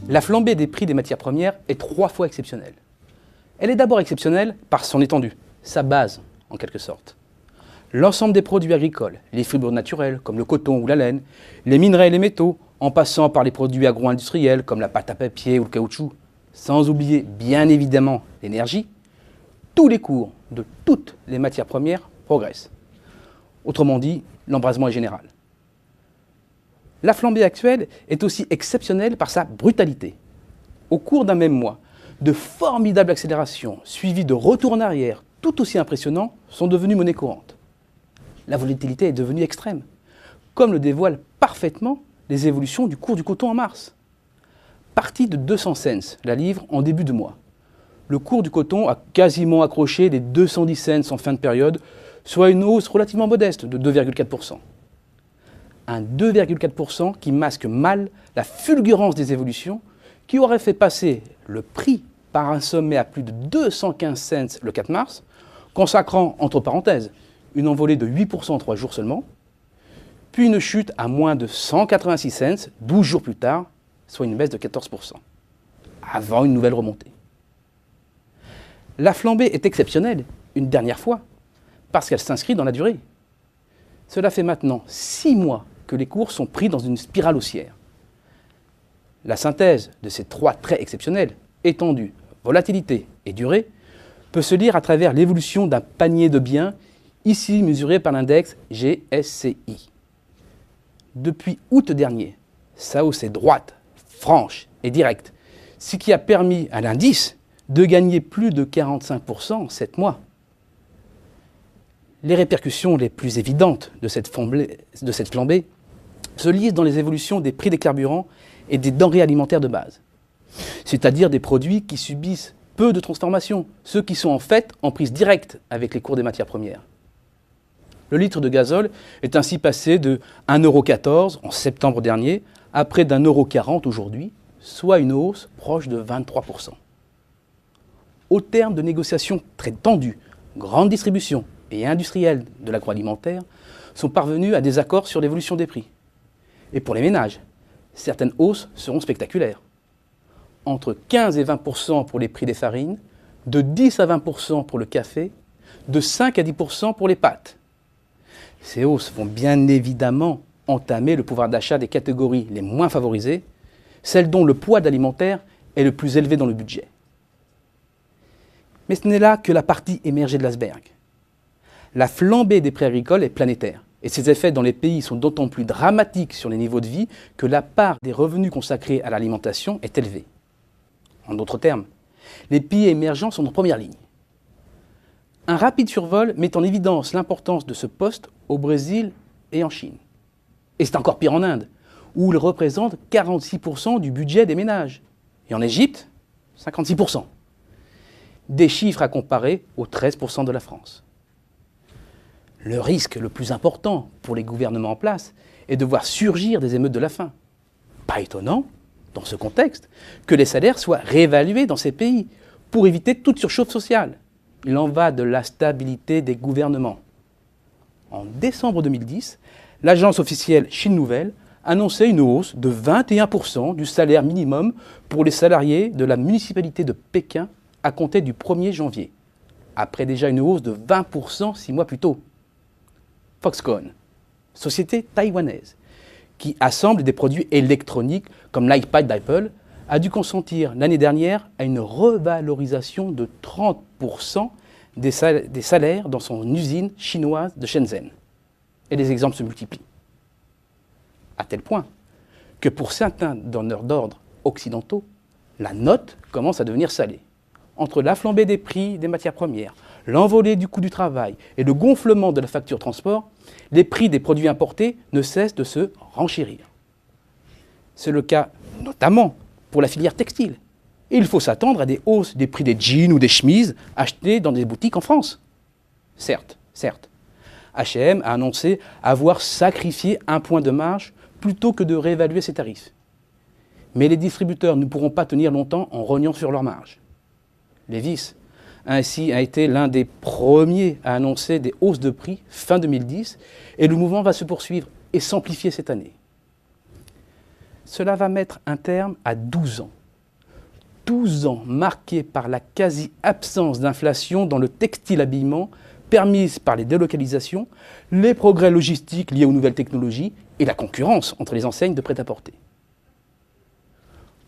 La flambée des prix des matières premières est 3 fois exceptionnelle. Elle est d'abord exceptionnelle par son étendue, sa base en quelque sorte. L'ensemble des produits agricoles, les fibres naturelles comme le coton ou la laine, les minerais et les métaux, en passant par les produits agro-industriels comme la pâte à papier ou le caoutchouc, sans oublier bien évidemment l'énergie, tous les cours de toutes les matières premières progressent. Autrement dit, l'embrasement est général. La flambée actuelle est aussi exceptionnelle par sa brutalité. Au cours d'un même mois, de formidables accélérations suivies de retours en arrière tout aussi impressionnants sont devenues monnaie courante. La volatilité est devenue extrême, comme le dévoilent parfaitement les évolutions du cours du coton en mars. Parti de 200 cents la livre en début de mois, le cours du coton a quasiment accroché les 210 cents en fin de période, soit une hausse relativement modeste de 2,4%. Un 2,4% qui masque mal la fulgurance des évolutions qui aurait fait passer le prix par un sommet à plus de 215 cents le 4 mars, consacrant, entre parenthèses, une envolée de 8% en 3 jours seulement, puis une chute à moins de 186 cents 12 jours plus tard, soit une baisse de 14%, avant une nouvelle remontée. La flambée est exceptionnelle, une dernière fois, parce qu'elle s'inscrit dans la durée. Cela fait maintenant 6 mois que les cours sont pris dans une spirale haussière. La synthèse de ces 3 traits exceptionnels, étendue, volatilité et durée, peut se lire à travers l'évolution d'un panier de biens, ici mesuré par l'index GSCI. Depuis août dernier, sa hausse est droite, franche et directe, ce qui a permis à l'indice de gagner plus de 45% en 7 mois. Les répercussions les plus évidentes de cette flambée se lisent dans les évolutions des prix des carburants et des denrées alimentaires de base, c'est-à-dire des produits qui subissent peu de transformation, ceux qui sont en fait en prise directe avec les cours des matières premières. Le litre de gazole est ainsi passé de 1,14 € en septembre dernier à près d'1,40 € aujourd'hui, soit une hausse proche de 23%. Au terme de négociations très tendues, grande distribution et industriels de l'agroalimentaire sont parvenus à des accords sur l'évolution des prix. Et pour les ménages, certaines hausses seront spectaculaires. Entre 15 et 20% pour les prix des farines, de 10 à 20% pour le café, de 5 à 10% pour les pâtes. Ces hausses vont bien évidemment entamer le pouvoir d'achat des catégories les moins favorisées, celles dont le poids d'alimentaire est le plus élevé dans le budget. Mais ce n'est là que la partie émergée de l'iceberg. La flambée des prix agricoles est planétaire et ses effets dans les pays sont d'autant plus dramatiques sur les niveaux de vie que la part des revenus consacrés à l'alimentation est élevée. En d'autres termes, les pays émergents sont en première ligne. Un rapide survol met en évidence l'importance de ce poste au Brésil et en Chine. Et c'est encore pire en Inde, où il représente 46% du budget des ménages. Et en Égypte, 56%. Des chiffres à comparer aux 13% de la France. Le risque le plus important pour les gouvernements en place est de voir surgir des émeutes de la faim. Pas étonnant, dans ce contexte, que les salaires soient réévalués dans ces pays pour éviter toute surchauffe sociale. Il en va de la stabilité des gouvernements. En décembre 2010, l'agence officielle Chine Nouvelle annonçait une hausse de 21% du salaire minimum pour les salariés de la municipalité de Pékin à compter du 1er janvier, après déjà une hausse de 20% 6 mois plus tôt. Foxconn, société taïwanaise, qui assemble des produits électroniques comme l'iPad d'Apple, a dû consentir l'année dernière à une revalorisation de 30% des salaires dans son usine chinoise de Shenzhen. Et les exemples se multiplient. À tel point que pour certains donneurs d'ordre occidentaux, la note commence à devenir salée. Entre la flambée des prix des matières premières, l'envolée du coût du travail et le gonflement de la facture transport, les prix des produits importés ne cessent de se renchérir. C'est le cas notamment pour la filière textile. Et il faut s'attendre à des hausses des prix des jeans ou des chemises achetés dans des boutiques en France. Certes, H&M a annoncé avoir sacrifié un point de marge plutôt que de réévaluer ses tarifs. Mais les distributeurs ne pourront pas tenir longtemps en rognant sur leurs marges. Levi's ainsi a été l'un des premiers à annoncer des hausses de prix fin 2010 et le mouvement va se poursuivre et s'amplifier cette année. Cela va mettre un terme à 12 ans. 12 ans marqués par la quasi-absence d'inflation dans le textile-habillement permise par les délocalisations, les progrès logistiques liés aux nouvelles technologies et la concurrence entre les enseignes de prêt-à-porter.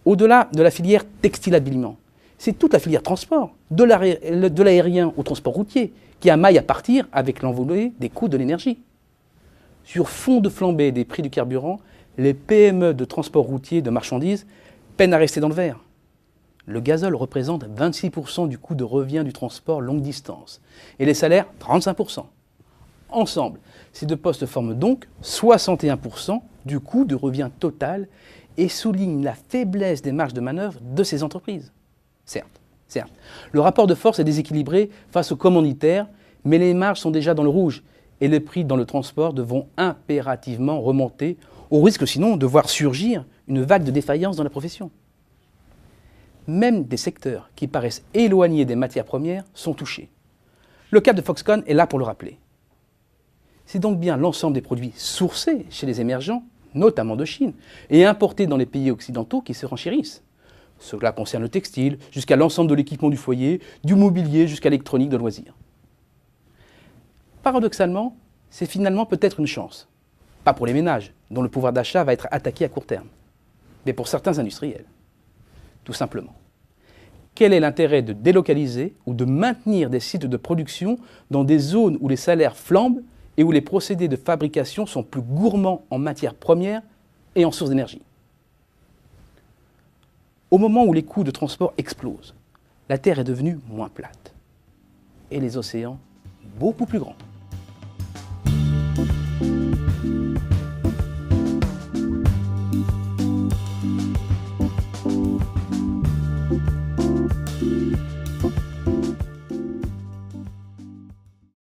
Au-delà de la filière textile-habillement, c'est toute la filière transport, de l'aérien au transport routier, qui a maille à partir avec l'envolée des coûts de l'énergie. Sur fond de flambée des prix du carburant, les PME de transport routier de marchandises peinent à rester dans le vert. Le gazole représente 26% du coût de revient du transport longue distance et les salaires 35%. Ensemble, ces deux postes forment donc 61% du coût de revient total et soulignent la faiblesse des marges de manœuvre de ces entreprises. Certes, le rapport de force est déséquilibré face aux commanditaires, mais les marges sont déjà dans le rouge et les prix dans le transport devront impérativement remonter, au risque sinon de voir surgir une vague de défaillance dans la profession. Même des secteurs qui paraissent éloignés des matières premières sont touchés. Le cas de Foxconn est là pour le rappeler. C'est donc bien l'ensemble des produits sourcés chez les émergents, notamment de Chine, et importés dans les pays occidentaux qui se renchérissent. Cela concerne le textile, jusqu'à l'ensemble de l'équipement du foyer, du mobilier jusqu'à l'électronique de loisirs. Paradoxalement, c'est finalement peut-être une chance. Pas pour les ménages, dont le pouvoir d'achat va être attaqué à court terme, mais pour certains industriels. Tout simplement. Quel est l'intérêt de délocaliser ou de maintenir des sites de production dans des zones où les salaires flambent et où les procédés de fabrication sont plus gourmands en matières premières et en sources d'énergie? Au moment où les coûts de transport explosent, la Terre est devenue moins plate et les océans beaucoup plus grands.